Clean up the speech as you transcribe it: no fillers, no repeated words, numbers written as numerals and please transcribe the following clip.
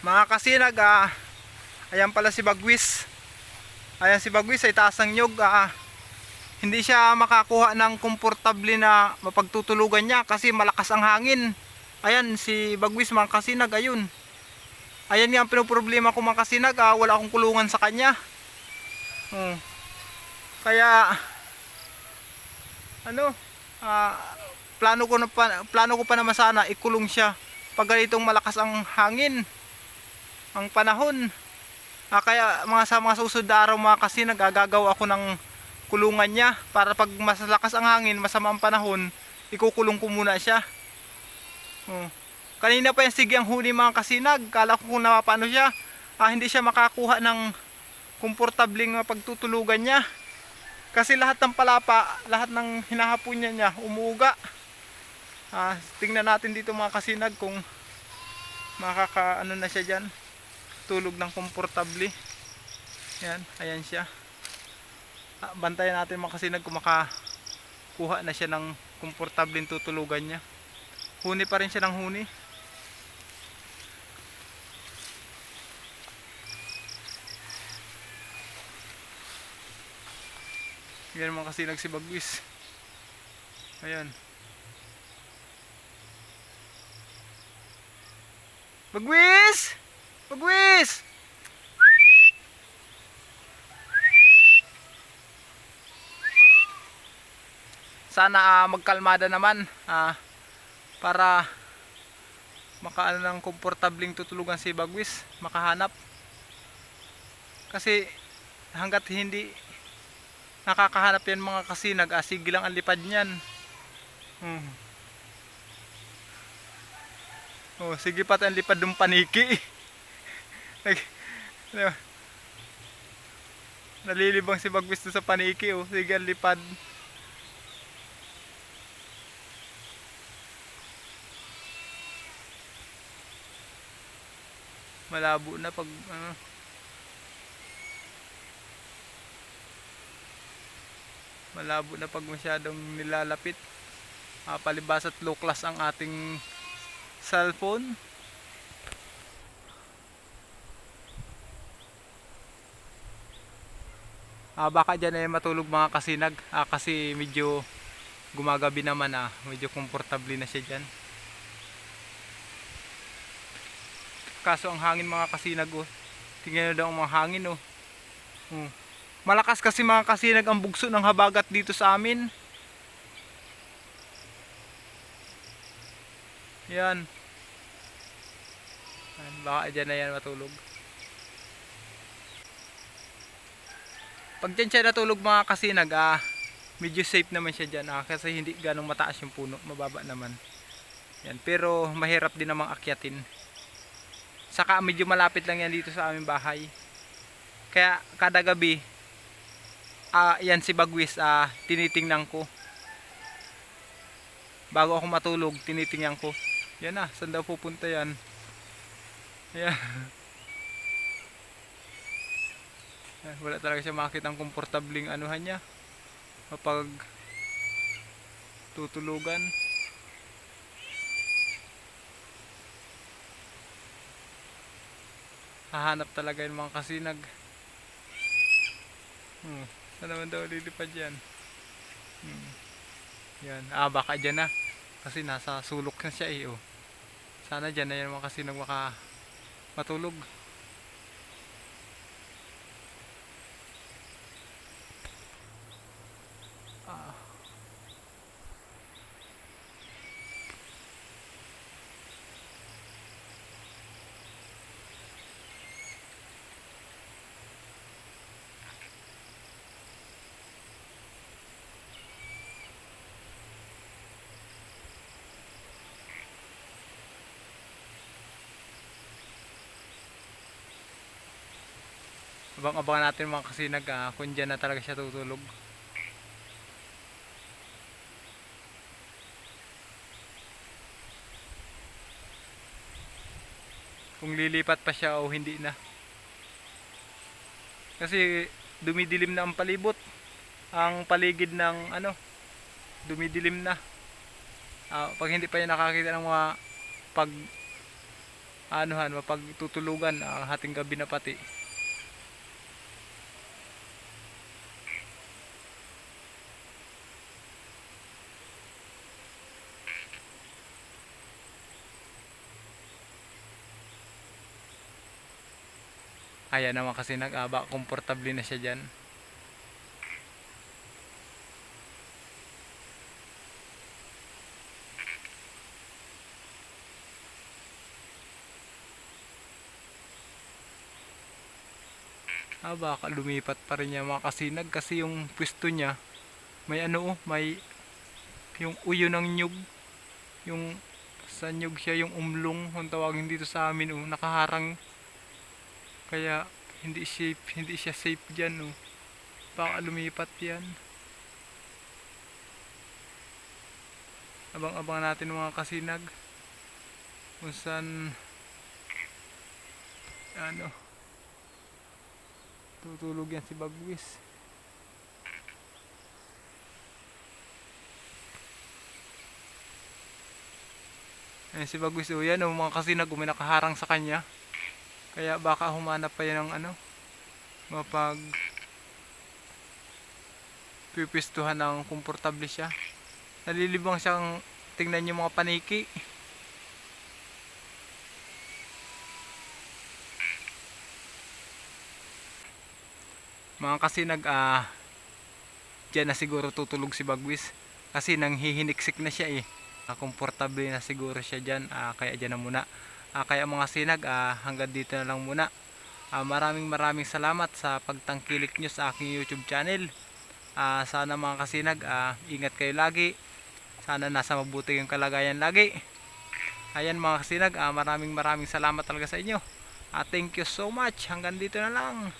Mga kasinag, ayan pala si Bagwis. Ayan si Bagwis ay taas ng nyug. Hindi siya makakuha ng komportable na mapagtutulugan niya kasi malakas ang hangin. Ayan si Bagwis mga kasinag, ayun. Ayan nga ang pinoproblema ko mga kasinag, wala akong kulungan sa kanya. Kaya ano, plano ko pa naman sana ikulong siya pag ganitong malakas ang hangin, ang panahon. Kaya sa mga susunod na araw mga kasinag, gagawa ako ng kulungan niya para pag mas lakas ang hangin, masama ang panahon, ikukulong ko muna siya. Kanina pa yung sige ang huni mga kasinag, kala ko kung napapano siya, hindi siya makakuha ng komportabling pagtutulugan niya kasi lahat ng palapa, lahat ng hinahapon niya umuuga. Tingnan natin dito mga kasinag kung makakaano na siya dyan, tulog ng komportable. Yan, ayan siya. Bantayan natin mga kasinag kung makakuha na siya ng komportableng tutulugan niya. Huni pa rin siya ng huni. Yan mga kasinag si Bagwis. Ayan. Bagwis! Bagwis! Sana magkalmada naman para makaano ng komportabling tutulugan si Bagwis, makahanap. Kasi hanggat hindi nakakahanap yan mga kasinag, sige lang ang lipad niyan. Sige pat ang lipad ng paniki. Nalilibang si Bagwis sa paniki. Sige ang lipad. Malabo na pag malabo na pag masyadong nilalapit. Palibas at low class ang ating cellphone. Baka dyan ay matulog mga kasinag, kasi medyo gumagabi naman, medyo komportable na siya dyan. Kaso ang hangin mga kasinag, tingnan nyo daw ang mga hangin. Malakas kasi mga kasinag ang bugso ng habagat dito sa amin. Yan. Baka dyan na yan matulog. Pag dyan siya natulog mga kasinag, medyo safe naman siya dyan, kasi hindi ganong mataas yung puno, mababa naman. Yan. Pero mahirap din namang akyatin. Saka medyo malapit lang yan dito sa aming bahay. Kaya kada gabi, yan si Bagwis, tinitingnan ko. Bago ako matulog, tinitingnan ko. Yan saan daw pupunta yan? Yan. Wala talaga siya makita ang komportabling anuhan niya kapag tutulugan. Hahanap talaga yung mga kasinag. Saan naman daw lilipad yan? Yan. Baka dyan na. Kasi nasa sulok na siya Sana dyan na yan mga kasinag matulog. Abang-abangan natin mga kasinag, kung dyan na talaga siya tutulog. Kung lilipat pa siya o hindi na. Kasi dumidilim na ang palibot. Ang paligid ng dumidilim na. Pag hindi pa niya nakakita ng mga anuhan, mapagtutulugan ang hating gabi na pati. Ayan naman kasi nag-aba, komportable na siya dyan. Baka lumipat pa rin niya mga kasinag kasi yung pwesto niya may ano may yung uyo ng nyug, yung sa nyug siya, yung umlong kung tawagin dito sa amin nakaharang, kaya hindi siya safe dyan baka lumipat yan. Abang-abang natin mga kasinag kung saan tutulog yan si Bagwis. Ayan si Bagwis yan mga kasinag, may nakaharang sa kanya, kaya baka humanap pa yan ng mapag pipistuhan ng komportable siya. Nalilibang siyang tingnan yung mga paniki. Mga kasinag, dyan na siguro tutulog si Bagwis kasi nanghihiniksik na siya komportable na siguro siya dyan, kaya dyan na muna. Kaya mga sinag, hanggang dito na lang muna. Maraming salamat sa pagtangkilik nyo sa aking YouTube channel. Sana mga kasinag, ingat kayo lagi. Sana nasa mabuti yung kalagayan lagi. Ayan mga kasinag, maraming salamat talaga sa inyo. Thank you so much. Hanggang dito na lang.